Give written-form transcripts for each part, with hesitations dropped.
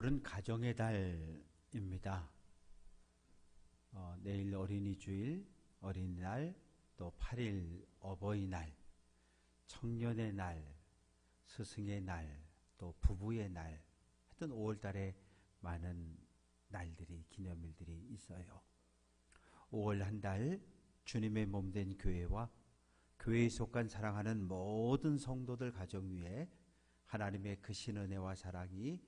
오늘은 가정의 달입니다. 내일 어린이 주일, 어린이날, 또 8일 어버이날, 청년의 날, 스승의 날, 또 부부의 날, 하여튼 5월달에 많은 날들이, 기념일들이 있어요. 5월 한 달 주님의 몸된 교회와 교회에 속한 사랑하는 모든 성도들 가정 위에 하나님의 크신 은혜와 사랑이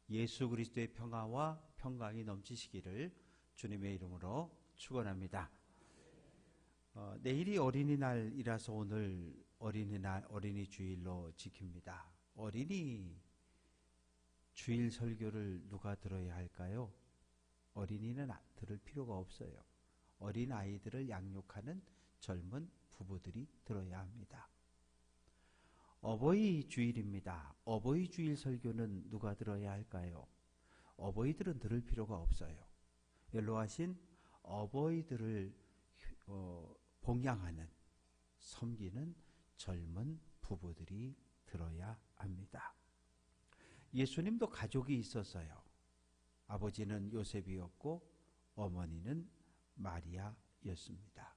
예수 그리스도의 평화와 평강이 넘치시기를 주님의 이름으로 축원합니다. 내일이 어린이날이라서 오늘 어린이 주일로 지킵니다. 어린이 주일 설교를 누가 들어야 할까요? 어린이는 들을 필요가 없어요. 어린 아이들을 양육하는 젊은 부부들이 들어야 합니다. 어버이 주일입니다. 어버이 주일 설교는 누가 들어야 할까요? 어버이들은 들을 필요가 없어요. 연로하신 어버이들을 봉양하는, 섬기는 젊은 부부들이 들어야 합니다. 예수님도 가족이 있었어요. 아버지는 요셉이었고 어머니는 마리아였습니다.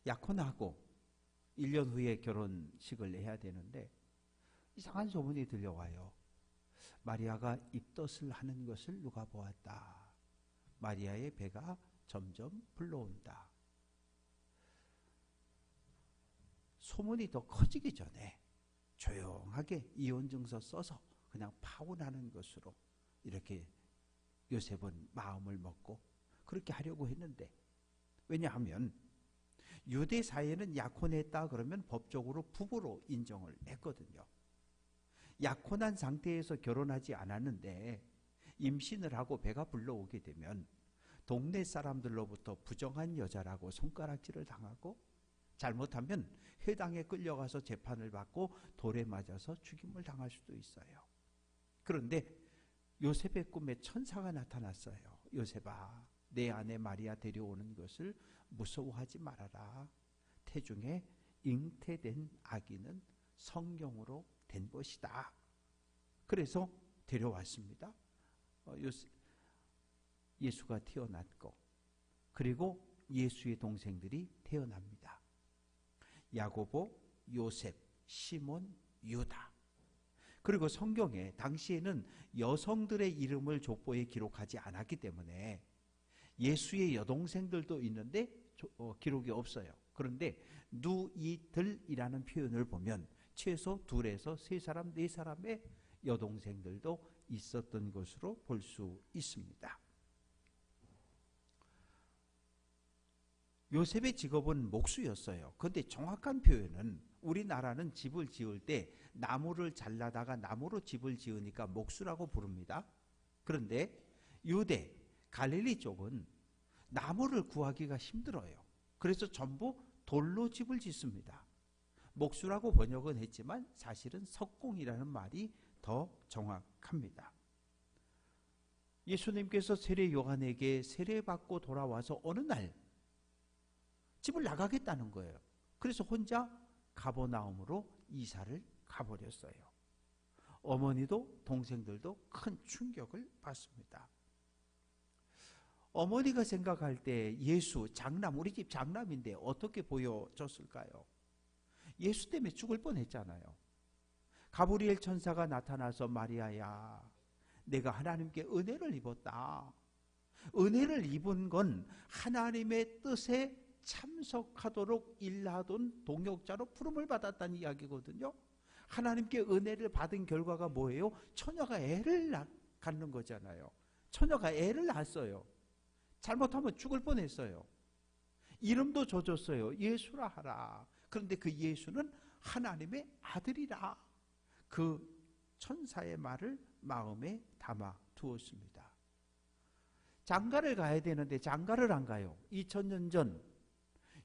약혼하고 1년 후에 결혼식을 해야 되는데 이상한 소문이 들려와요. 마리아가 입덧을 하는 것을 누가 보았다. 마리아의 배가 점점 불러온다. 소문이 더 커지기 전에 조용하게 이혼증서 써서 그냥 파혼하는 것으로 이렇게 요셉은 마음을 먹고 그렇게 하려고 했는데, 왜냐하면 유대 사회는 약혼했다 그러면 법적으로 부부로 인정을 했거든요. 약혼한 상태에서 결혼하지 않았는데 임신을 하고 배가 불러오게 되면 동네 사람들로부터 부정한 여자라고 손가락질을 당하고, 잘못하면 회당에 끌려가서 재판을 받고 돌에 맞아서 죽임을 당할 수도 있어요. 그런데 요셉의 꿈에 천사가 나타났어요. 요셉아, 내 아내 마리아 데려오는 것을 무서워하지 말아라. 태중에 잉태된 아기는 성령으로 된 것이다. 그래서 데려왔습니다. 예수가 태어났고, 그리고 예수의 동생들이 태어납니다. 야고보, 요셉, 시몬, 유다. 그리고 성경에 당시에는 여성들의 이름을 족보에 기록하지 않았기 때문에 예수의 여동생들도 있는데 기록이 없어요. 그런데 누이들이라는 표현을 보면 최소 2에서 3사람, 4사람의 여동생들도 있었던 것으로 볼 수 있습니다. 요셉의 직업은 목수였어요. 그런데 정확한 표현은, 우리나라는 집을 지을 때 나무를 잘라다가 나무로 집을 지으니까 목수라고 부릅니다. 그런데 유대, 갈릴리 쪽은 나무를 구하기가 힘들어요. 그래서 전부 돌로 집을 짓습니다. 목수라고 번역은 했지만 사실은 석공이라는 말이 더 정확합니다. 예수님께서 세례 요한에게 세례받고 돌아와서 어느 날 집을 나가겠다는 거예요. 그래서 혼자 가버나움으로 이사를 가버렸어요. 어머니도 동생들도 큰 충격을 받습니다. 어머니가 생각할 때 예수, 장남, 우리 집 장남인데 어떻게 보여줬을까요? 예수 때문에 죽을 뻔했잖아요. 가브리엘 천사가 나타나서 마리아야, 내가 하나님께 은혜를 입었다. 은혜를 입은 건 하나님의 뜻에 참석하도록 일하던 동역자로 부름을 받았다는 이야기거든요. 하나님께 은혜를 받은 결과가 뭐예요? 처녀가 애를 갖는 거잖아요. 처녀가 애를 낳았어요. 잘못하면 죽을 뻔했어요. 이름도 줘줬어요. 예수라 하라. 그런데 그 예수는 하나님의 아들이라. 그 천사의 말을 마음에 담아 두었습니다. 장가를 가야 되는데 장가를 안 가요. 2000년 전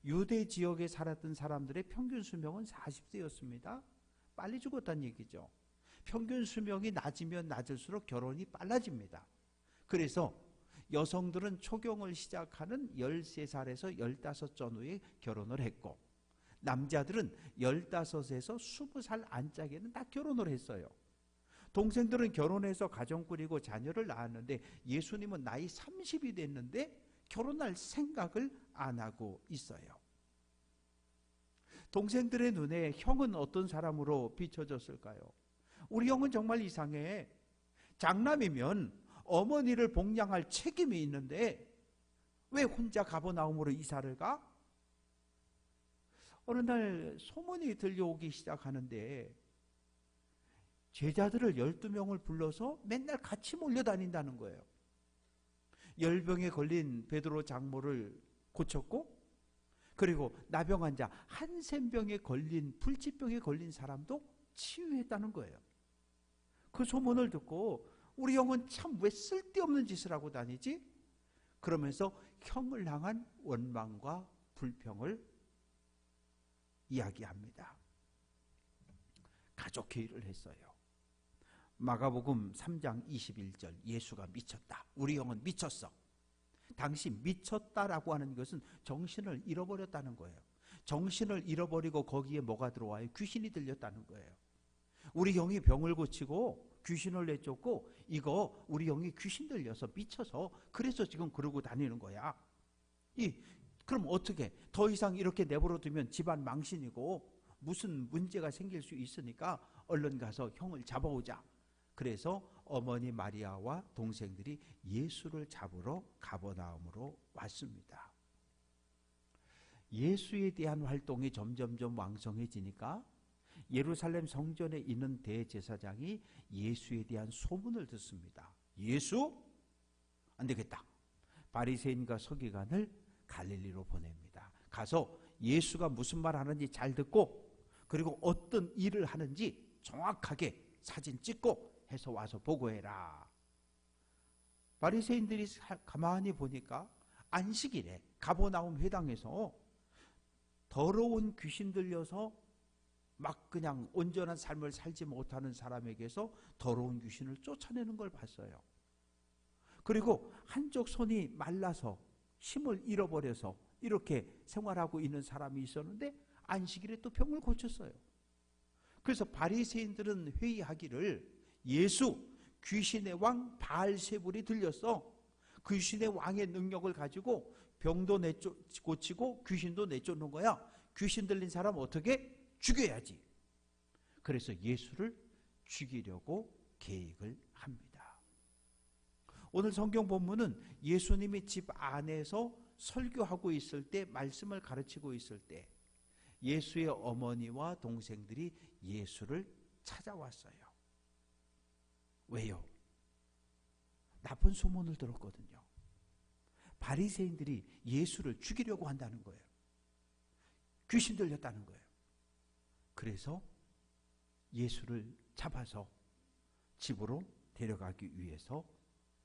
유대 지역에 살았던 사람들의 평균 수명은 40세였습니다. 빨리 죽었다는 얘기죠. 평균 수명이 낮으면 낮을수록 결혼이 빨라집니다. 그래서 여성들은 초경을 시작하는 13살에서 15 전후에 결혼을 했고, 남자들은 15에서 20살 안짝에는 다 결혼을 했어요. 동생들은 결혼해서 가정 꾸리고 자녀를 낳았는데 예수님은 나이 30이 됐는데 결혼할 생각을 안 하고 있어요. 동생들의 눈에 형은 어떤 사람으로 비춰졌을까요? 우리 형은 정말 이상해. 장남이면 어머니를 복양할 책임이 있는데 왜 혼자 가버나움으로 이사를 가? 어느 날 소문이 들려오기 시작하는데 제자들을 12명을 불러서 맨날 같이 몰려다닌다는 거예요. 열병에 걸린 베드로 장모를 고쳤고, 그리고 나병 환자 한센병에 걸린, 불치병에 걸린 사람도 치유했다는 거예요. 그 소문을 듣고 우리 형은 참 왜 쓸데없는 짓을 하고 다니지? 그러면서 형을 향한 원망과 불평을 이야기합니다. 가족회의를 했어요. 마가복음 3장 21절, 예수가 미쳤다. 우리 형은 미쳤어. 당시 미쳤다라고 하는 것은 정신을 잃어버렸다는 거예요. 정신을 잃어버리고 거기에 뭐가 들어와요? 귀신이 들렸다는 거예요. 우리 형이 병을 고치고 귀신을 내쫓고, 이거 우리 형이 귀신 들려서 미쳐서 그래서 지금 그러고 다니는 거야. 그럼 어떻게? 더 이상 이렇게 내버려 두면 집안 망신이고 무슨 문제가 생길 수 있으니까 얼른 가서 형을 잡아오자. 그래서 어머니 마리아와 동생들이 예수를 잡으러 가버나움으로 왔습니다. 예수에 대한 활동이 점점점 왕성해지니까 예루살렘 성전에 있는 대제사장이 예수에 대한 소문을 듣습니다. 예수? 안 되겠다. 바리새인과 서기관을 갈릴리로 보냅니다. 가서 예수가 무슨 말 하는지 잘 듣고, 그리고 어떤 일을 하는지 정확하게 사진 찍고 해서 와서 보고해라. 바리새인들이 가만히 보니까 안식일에 가버나움 회당에서 더러운 귀신 들려서 막 그냥 온전한 삶을 살지 못하는 사람에게서 더러운 귀신을 쫓아내는 걸 봤어요. 그리고 한쪽 손이 말라서 힘을 잃어버려서 이렇게 생활하고 있는 사람이 있었는데 안식일에 또 병을 고쳤어요. 그래서 바리새인들은 회의하기를, 예수, 귀신의 왕 바알세불이 들렸어. 귀신의 왕의 능력을 가지고 병도 고치고 귀신도 내쫓는 거야. 귀신 들린 사람 어떻게? 죽여야지. 그래서 예수를 죽이려고 계획을 합니다. 오늘 성경 본문은 예수님이 집 안에서 설교하고 있을 때, 말씀을 가르치고 있을 때 예수의 어머니와 동생들이 예수를 찾아왔어요. 왜요? 나쁜 소문을 들었거든요. 바리새인들이 예수를 죽이려고 한다는 거예요. 귀신 들렸다는 거예요. 그래서 예수를 잡아서 집으로 데려가기 위해서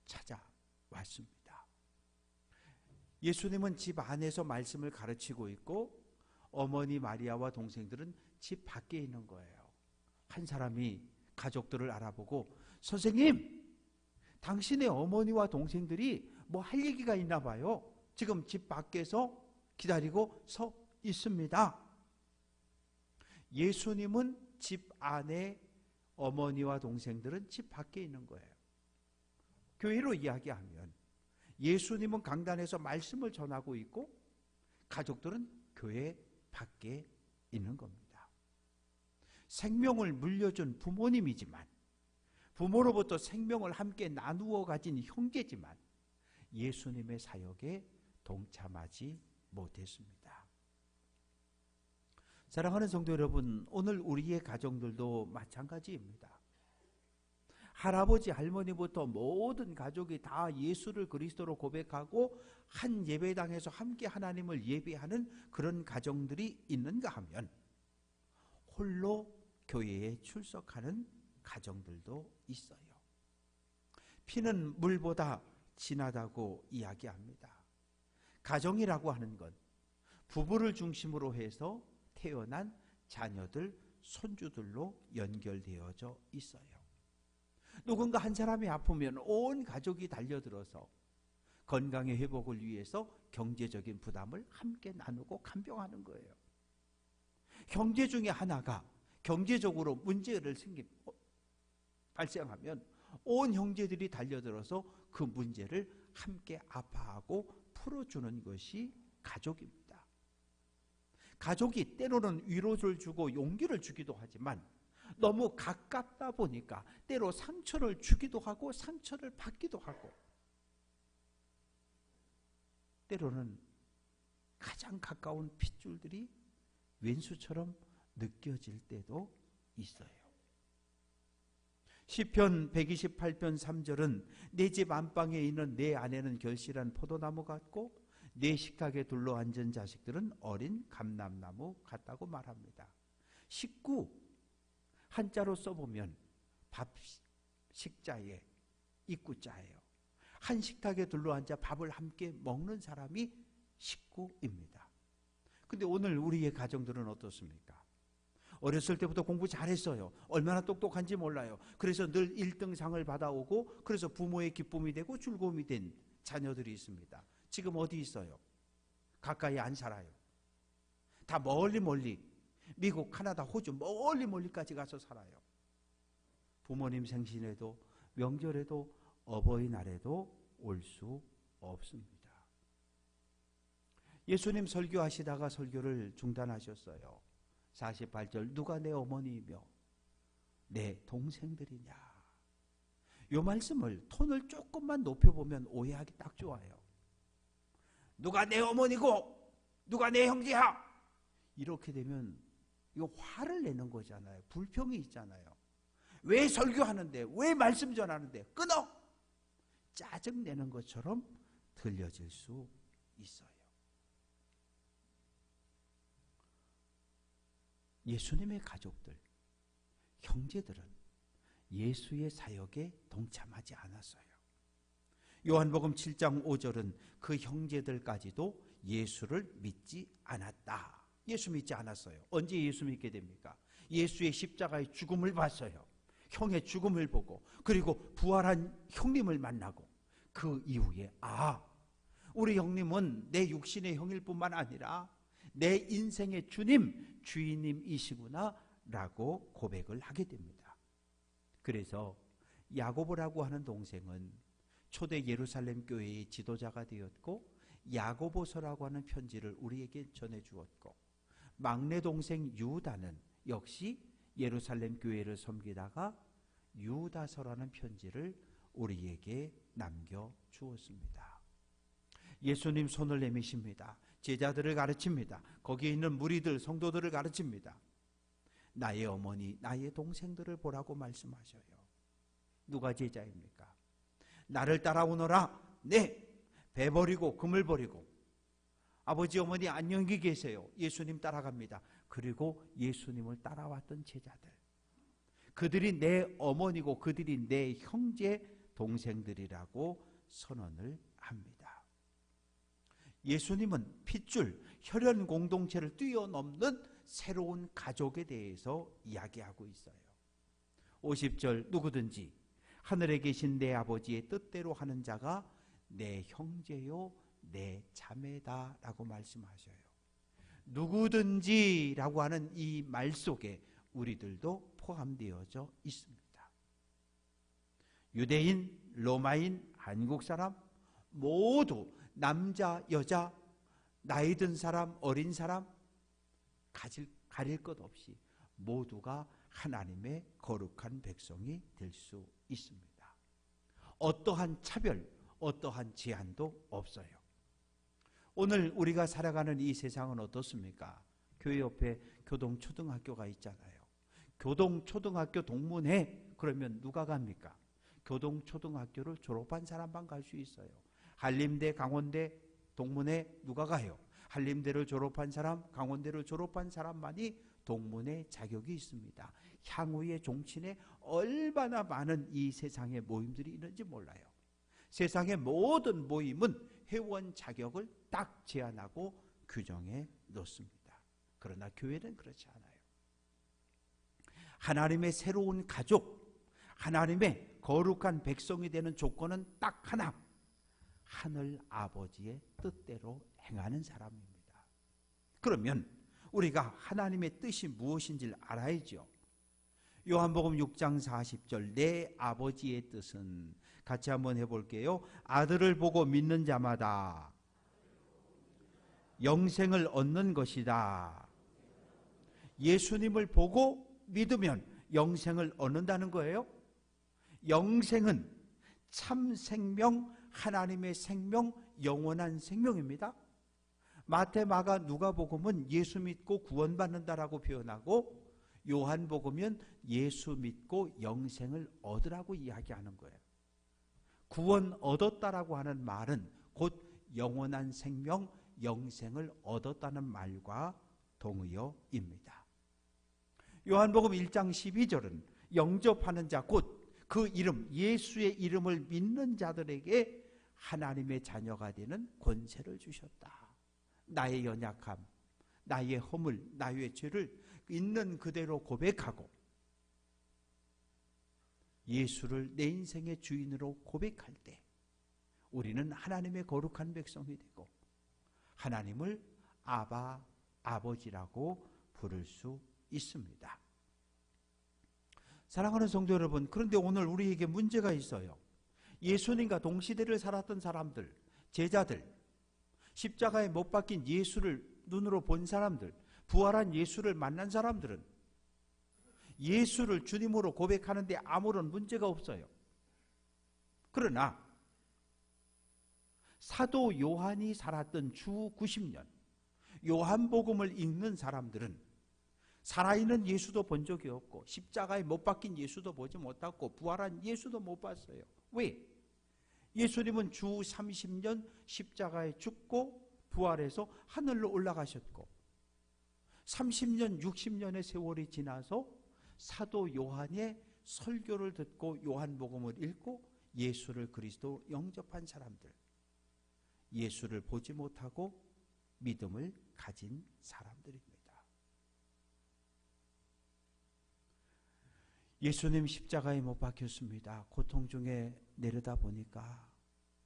찾아왔습니다. 예수님은 집 안에서 말씀을 가르치고 있고 어머니 마리아와 동생들은 집 밖에 있는 거예요. 한 사람이 가족들을 알아보고, 선생님, 당신의 어머니와 동생들이 뭐 할 얘기가 있나 봐요. 지금 집 밖에서 기다리고 서 있습니다. 예수님은 집 안에, 어머니와 동생들은 집 밖에 있는 거예요. 교회로 이야기하면 예수님은 강단에서 말씀을 전하고 있고 가족들은 교회 밖에 있는 겁니다. 생명을 물려준 부모님이지만, 부모로부터 생명을 함께 나누어 가진 형제지만 예수님의 사역에 동참하지 못했습니다. 사랑하는 성도 여러분, 오늘 우리의 가정들도 마찬가지입니다. 할아버지, 할머니부터 모든 가족이 다 예수를 그리스도로 고백하고 한 예배당에서 함께 하나님을 예배하는 그런 가정들이 있는가 하면, 홀로 교회에 출석하는 가정들도 있어요. 피는 물보다 진하다고 이야기합니다. 가정이라고 하는 건 부부를 중심으로 해서 태어난 자녀들, 손주들로 연결되어져 있어요. 누군가 한 사람이 아프면 온 가족이 달려들어서 건강의 회복을 위해서 경제적인 부담을 함께 나누고 간병하는 거예요. 형제 중에 하나가 경제적으로 문제를 발생하면 온 형제들이 달려들어서 그 문제를 함께 아파하고 풀어주는 것이 가족입니다. 가족이 때로는 위로를 주고 용기를 주기도 하지만 너무 가깝다 보니까 때로 상처를 주기도 하고 상처를 받기도 하고, 때로는 가장 가까운 핏줄들이 왼수처럼 느껴질 때도 있어요. 시편 128편 3절은 내 집 안방에 있는 내 아내는 결실한 포도나무 같고 내 식탁에 둘러앉은 자식들은 어린 감람나무 같다고 말합니다. 식구 한자로 써보면 밥 식자에 입구자예요. 한 식탁에 둘러앉아 밥을 함께 먹는 사람이 식구입니다. 근데 오늘 우리의 가정들은 어떻습니까? 어렸을 때부터 공부 잘했어요. 얼마나 똑똑한지 몰라요. 그래서 늘 1등상을 받아오고 그래서 부모의 기쁨이 되고 즐거움이 된 자녀들이 있습니다. 지금 어디 있어요? 가까이 안 살아요. 다 멀리 미국, 카나다, 호주 멀리까지 가서 살아요. 부모님 생신에도 명절에도 어버이날에도 올 수 없습니다. 예수님 설교하시다가 설교를 중단하셨어요. 48절 누가 내 어머니이며 내 동생들이냐. 이 말씀을 톤을 조금만 높여보면 오해하기 딱 좋아요. 누가 내 어머니고 누가 내 형제야. 이렇게 되면 이거 화를 내는 거잖아요. 불평이 있잖아요. 왜 설교하는데, 왜 말씀 전하는데 끊어. 짜증내는 것처럼 들려질 수 있어요. 예수님의 가족들, 형제들은 예수의 사역에 동참하지 않았어요. 요한복음 7장 5절은 그 형제들까지도 예수를 믿지 않았다. 예수 믿지 않았어요. 언제 예수 믿게 됩니까? 예수의 십자가의 죽음을 봤어요. 형의 죽음을 보고 그리고 부활한 형님을 만나고 그 이후에 우리 형님은 내 육신의 형일 뿐만 아니라 내 인생의 주님, 주인님이시구나 라고 고백을 하게 됩니다. 그래서 야고보라고 하는 동생은 초대 예루살렘 교회의 지도자가 되었고 야고보서라고 하는 편지를 우리에게 전해주었고, 막내 동생 유다는 역시 예루살렘 교회를 섬기다가 유다서라는 편지를 우리에게 남겨주었습니다. 예수님 손을 내미십니다. 제자들을 가르칩니다. 거기에 있는 무리들, 성도들을 가르칩니다. 나의 어머니, 나의 동생들을 보라고 말씀하셔요. 누가 제자입니까? 나를 따라오너라. 네, 배 버리고 금을 버리고 아버지 어머니 안녕히 계세요. 예수님 따라갑니다. 그리고 예수님을 따라왔던 제자들, 그들이 내 어머니고 그들이 내 형제 동생들이라고 선언을 합니다. 예수님은 핏줄, 혈연 공동체를 뛰어넘는 새로운 가족에 대해서 이야기하고 있어요. 50절 누구든지 하늘에 계신 내 아버지의 뜻대로 하는 자가 내 형제요 내 자매다 라고 말씀하셔요. 누구든지라고 하는 이 말 속에 우리들도 포함되어져 있습니다. 유대인, 로마인, 한국 사람 모두 남자, 여자, 나이 든 사람, 어린 사람 가릴 것 없이 모두가 하나님의 거룩한 백성이 될 수 있습니다. 어떠한 차별, 어떠한 제한도 없어요. 오늘 우리가 살아가는 이 세상은 어떻습니까? 교회 옆에 교동초등학교가 있잖아요. 교동초등학교 동문회 그러면 누가 갑니까? 교동초등학교를 졸업한 사람만 갈 수 있어요. 한림대, 강원대 동문회 누가 가요? 한림대를 졸업한 사람, 강원대를 졸업한 사람만이 동문회 자격이 있습니다. 향후의 종친에 얼마나 많은 이 세상에 모임들이 있는지 몰라요. 세상의 모든 모임은 회원 자격을 딱 제한하고 규정해 놓습니다. 그러나 교회는 그렇지 않아요. 하나님의 새로운 가족, 하나님의 거룩한 백성이 되는 조건은 딱 하나, 하늘 아버지의 뜻대로 행하는 사람입니다. 그러면 우리가 하나님의 뜻이 무엇인지를 알아야죠. 요한복음 6장 40절, 내 아버지의 뜻은, 같이 한번 해볼게요. 아들을 보고 믿는 자마다 영생을 얻는 것이다. 예수님을 보고 믿으면 영생을 얻는다는 거예요. 영생은 참 생명, 하나님의 생명, 영원한 생명입니다. 마태, 마가, 누가복음은 예수 믿고 구원받는다라고 표현하고, 요한복음은 예수 믿고 영생을 얻으라고 이야기하는 거예요. 구원 얻었다라고 하는 말은 곧 영원한 생명, 영생을 얻었다는 말과 동의어입니다. 요한복음 1장 12절은 영접하는 자, 곧 그 이름, 예수의 이름을 믿는 자들에게 하나님의 자녀가 되는 권세를 주셨다. 나의 연약함, 나의 허물, 나의 죄를 있는 그대로 고백하고 예수를 내 인생의 주인으로 고백할 때 우리는 하나님의 거룩한 백성이 되고 하나님을 아바, 아버지라고 부를 수 있습니다. 사랑하는 성도 여러분, 그런데 오늘 우리에게 문제가 있어요. 예수님과 동시대를 살았던 사람들, 제자들, 십자가에 못 박힌 예수를 눈으로 본 사람들, 부활한 예수를 만난 사람들은 예수를 주님으로 고백하는데 아무런 문제가 없어요. 그러나 사도 요한이 살았던 주 90년, 요한복음을 읽는 사람들은 살아있는 예수도 본 적이 없고 십자가에 못 박힌 예수도 보지 못했고 부활한 예수도 못 봤어요. 왜? 예수님은 주 30년 십자가에 죽고 부활해서 하늘로 올라가셨고 30년, 60년의 세월이 지나서 사도 요한의 설교를 듣고 요한복음을 읽고 예수를 그리스도 영접한 사람들, 예수를 보지 못하고 믿음을 가진 사람들입니다. 예수님 십자가에 못 박혔습니다. 고통 중에 내려다 보니까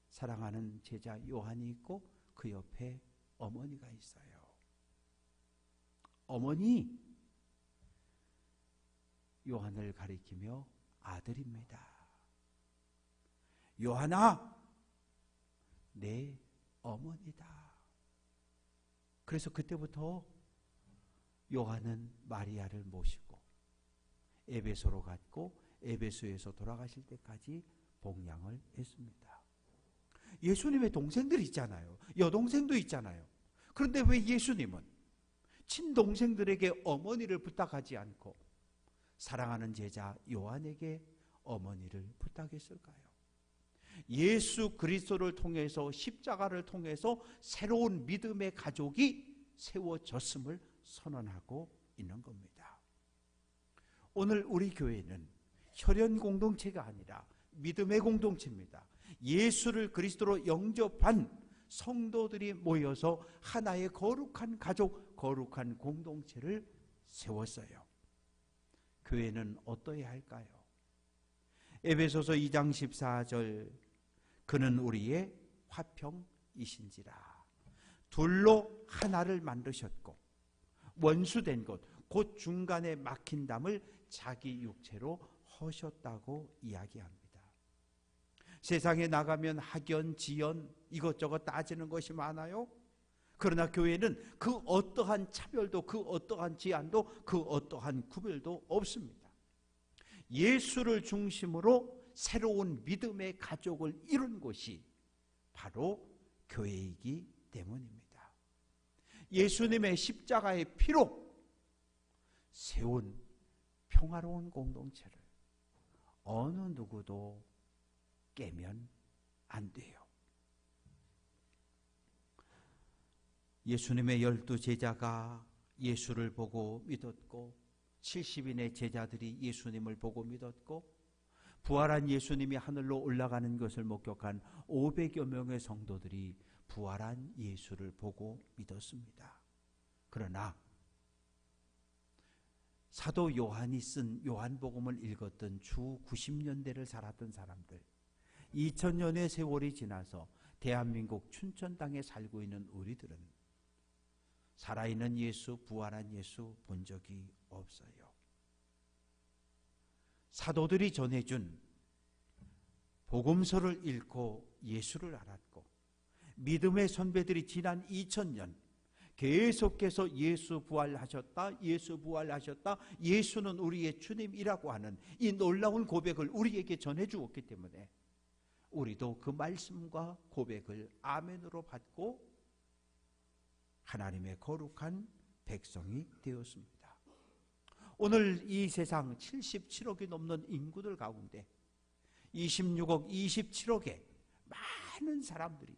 사랑하는 제자 요한이 있고 그 옆에 어머니가 있어요. 어머니, 요한을 가리키며 아들입니다. 요한아, 내 어머니다. 그래서 그때부터 요한은 마리아를 모시고 에베소로 갔고 에베소에서 돌아가실 때까지 복양을 했습니다. 예수님의 동생들이 있잖아요. 여동생도 있잖아요. 그런데 왜 예수님은 친동생들에게 어머니를 부탁하지 않고 사랑하는 제자 요한에게 어머니를 부탁했을까요? 예수 그리스도를 통해서, 십자가를 통해서 새로운 믿음의 가족이 세워졌음을 선언하고 있는 겁니다. 오늘 우리 교회는 혈연 공동체가 아니라 믿음의 공동체입니다. 예수를 그리스도로 영접한 성도들이 모여서 하나의 거룩한 가족, 거룩한 공동체를 세웠어요. 교회는 어떠해야 할까요? 에베소서 2장 14절, 그는 우리의 화평이신지라. 둘로 하나를 만드셨고 원수된 것, 곧 중간에 막힌 담을 자기 육체로 허셨다고 이야기합니다. 세상에 나가면 학연, 지연 이것저것 따지는 것이 많아요. 그러나 교회는 그 어떠한 차별도, 그 어떠한 제한도, 그 어떠한 구별도 없습니다. 예수를 중심으로 새로운 믿음의 가족을 이룬 곳이 바로 교회이기 때문입니다. 예수님의 십자가의 피로 세운 평화로운 공동체를 어느 누구도 깨면 안 돼요. 예수님의 12제자가 예수를 보고 믿었고 70인의 제자들이 예수님을 보고 믿었고 부활한 예수님이 하늘로 올라가는 것을 목격한 500여 명의 성도들이 부활한 예수를 보고 믿었습니다. 그러나 사도 요한이 쓴 요한복음을 읽었던 주 90년대를 살았던 사람들, 2000년의 세월이 지나서 대한민국 춘천 땅에 살고 있는 우리들은 살아있는 예수, 부활한 예수 본 적이 없어요. 사도들이 전해준 복음서를 읽고 예수를 알았고, 믿음의 선배들이 지난 2000년 계속해서 예수 부활하셨다, 예수 부활하셨다, 예수는 우리의 주님이라고 하는 이 놀라운 고백을 우리에게 전해주었기 때문에 우리도 그 말씀과 고백을 아멘으로 받고 하나님의 거룩한 백성이 되었습니다. 오늘 이 세상 77억이 넘는 인구들 가운데 26억, 27억의 많은 사람들이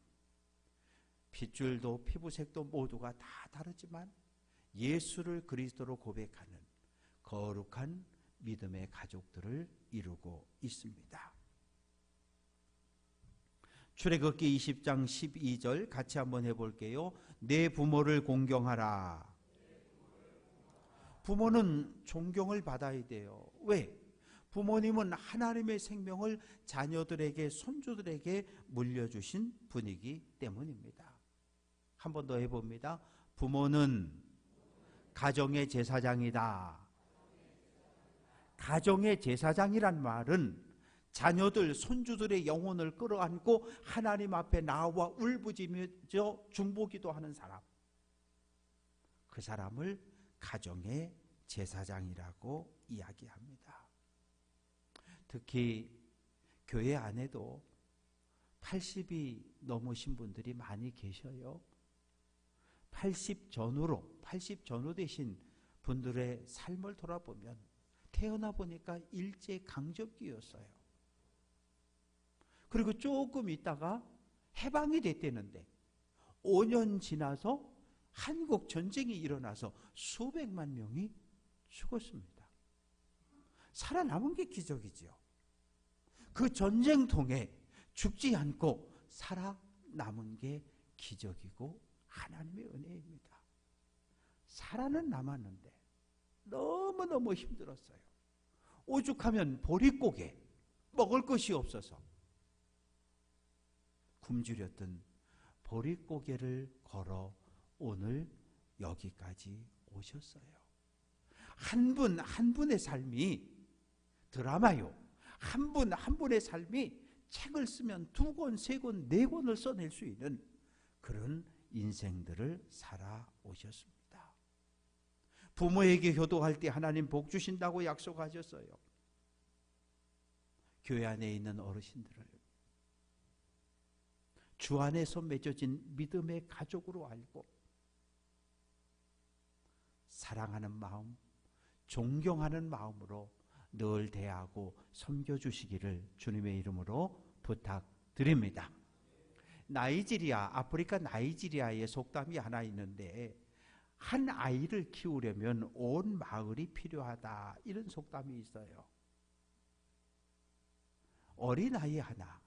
핏줄도 피부색도 모두가 다 다르지만 예수를 그리스도로 고백하는 거룩한 믿음의 가족들을 이루고 있습니다. 출애굽기 20장 12절 같이 한번 해볼게요. 내 부모를 공경하라. 부모는 존경을 받아야 돼요. 왜? 부모님은 하나님의 생명을 자녀들에게, 손주들에게 물려주신 분이기 때문입니다. 한 번 더 해봅니다. 부모는 가정의 제사장이다. 가정의 제사장이란 말은 자녀들, 손주들의 영혼을 끌어안고 하나님 앞에 나와 울부짖으며 중보기도 하는 사람, 그 사람을 가정의 제사장이라고 이야기합니다. 특히 교회 안에도 80이 넘으신 분들이 많이 계셔요. 80 전후 되신 분들의 삶을 돌아보면 태어나 보니까 일제강점기였어요. 그리고 조금 있다가 해방이 됐다는데 5년 지나서 한국 전쟁이 일어나서 수백만 명이 죽었습니다. 살아남은 게 기적이지요. 그 전쟁통에 죽지 않고 살아남은 게 기적이고 하나님의 은혜입니다. 살아는 남았는데 너무너무 힘들었어요. 오죽하면 보릿고개, 먹을 것이 없어서 굶주렸던 보릿고개를 걸어 오늘 여기까지 오셨어요. 한 분 한 분의 삶이 드라마요. 한 분 한 분의 삶이 책을 쓰면 2권, 3권, 4권을 써낼 수 있는 그런 인생들을 살아오셨습니다. 부모에게 효도할 때 하나님 복 주신다고 약속하셨어요. 교회 안에 있는 어르신들을 주 안에서 맺어진 믿음의 가족으로 알고 사랑하는 마음, 존경하는 마음으로 늘 대하고 섬겨주시기를 주님의 이름으로 부탁드립니다. 나이지리아, 아프리카 나이지리아의 속담이 하나 있는데 한 아이를 키우려면 온 마을이 필요하다, 이런 속담이 있어요. 어린아이 하나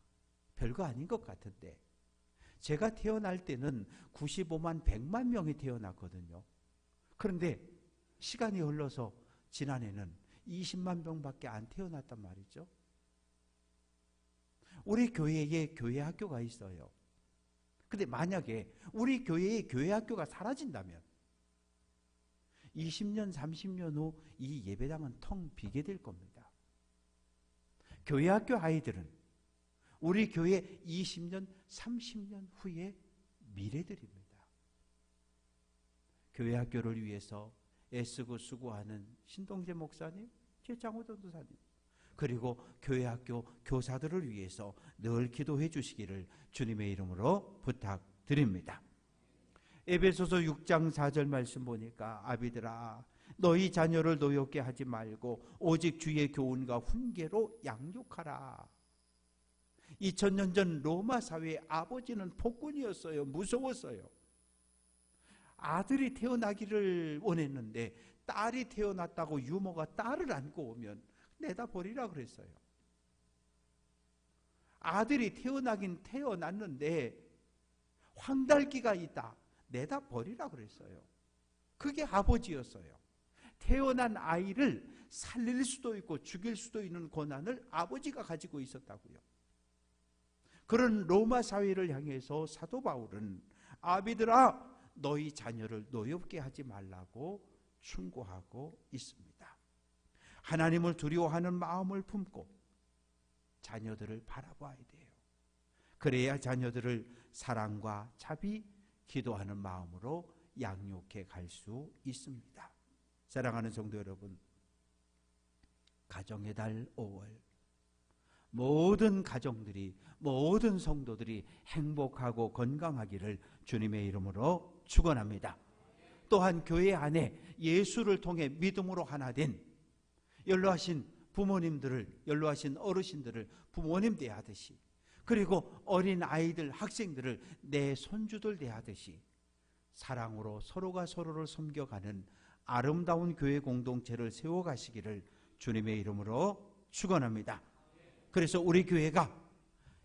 별거 아닌 것 같은데 제가 태어날 때는 95만 100만 명이 태어났거든요. 그런데 시간이 흘러서 지난해는 20만 명밖에 안 태어났단 말이죠. 우리 교회에 교회 학교가 있어요. 근데 만약에 우리 교회에 교회 학교가 사라진다면 20년, 30년 후 이 예배당은 텅 비게 될 겁니다. 교회 학교 아이들은 우리 교회 20년, 30년 후의 미래들입니다. 교회 학교를 위해서 애쓰고 수고하는 신동재 목사님, 최창호 전도사님, 그리고 교회 학교 교사들을 위해서 늘 기도해 주시기를 주님의 이름으로 부탁드립니다. 에베소서 6장 4절 말씀 보니까 아비들아 너희 자녀를 노엽게 하지 말고 오직 주의 교훈과 훈계로 양육하라. 2000년 전 로마 사회의 아버지는 폭군이었어요. 무서웠어요. 아들이 태어나기를 원했는데 딸이 태어났다고 유모가 딸을 안고 오면 내다 버리라 그랬어요. 아들이 태어나긴 태어났는데 황달기가 있다, 내다 버리라 그랬어요. 그게 아버지였어요. 태어난 아이를 살릴 수도 있고 죽일 수도 있는 권한을 아버지가 가지고 있었다고요. 그런 로마 사회를 향해서 사도 바울은 아비들아 너희 자녀를 노엽게 하지 말라고 충고하고 있습니다. 하나님을 두려워하는 마음을 품고 자녀들을 바라봐야 돼요. 그래야 자녀들을 사랑과 자비, 기도하는 마음으로 양육해 갈 수 있습니다. 사랑하는 성도 여러분, 가정의 달 5월 모든 가정들이, 모든 성도들이 행복하고 건강하기를 주님의 이름으로 축원합니다. 또한 교회 안에 예수를 통해 믿음으로 하나 된 연로하신 부모님들을, 연로하신 어르신들을 부모님 대하듯이, 그리고 어린 아이들, 학생들을 내 손주들 대하듯이 사랑으로 서로가 서로를 섬겨가는 아름다운 교회 공동체를 세워가시기를 주님의 이름으로 축원합니다. 그래서 우리 교회가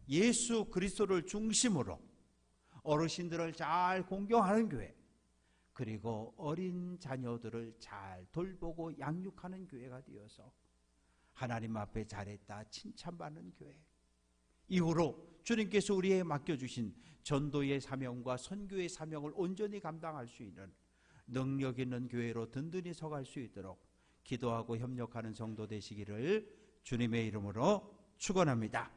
예수 그리스도를 중심으로 어르신들을 잘 공경하는 교회, 그리고 어린 자녀들을 잘 돌보고 양육하는 교회가 되어서 하나님 앞에 잘했다 칭찬받는 교회, 이후로 주님께서 우리에게 맡겨주신 전도의 사명과 선교의 사명을 온전히 감당할 수 있는 능력 있는 교회로 든든히 서갈 수 있도록 기도하고 협력하는 성도 되시기를 주님의 이름으로 축원합니다.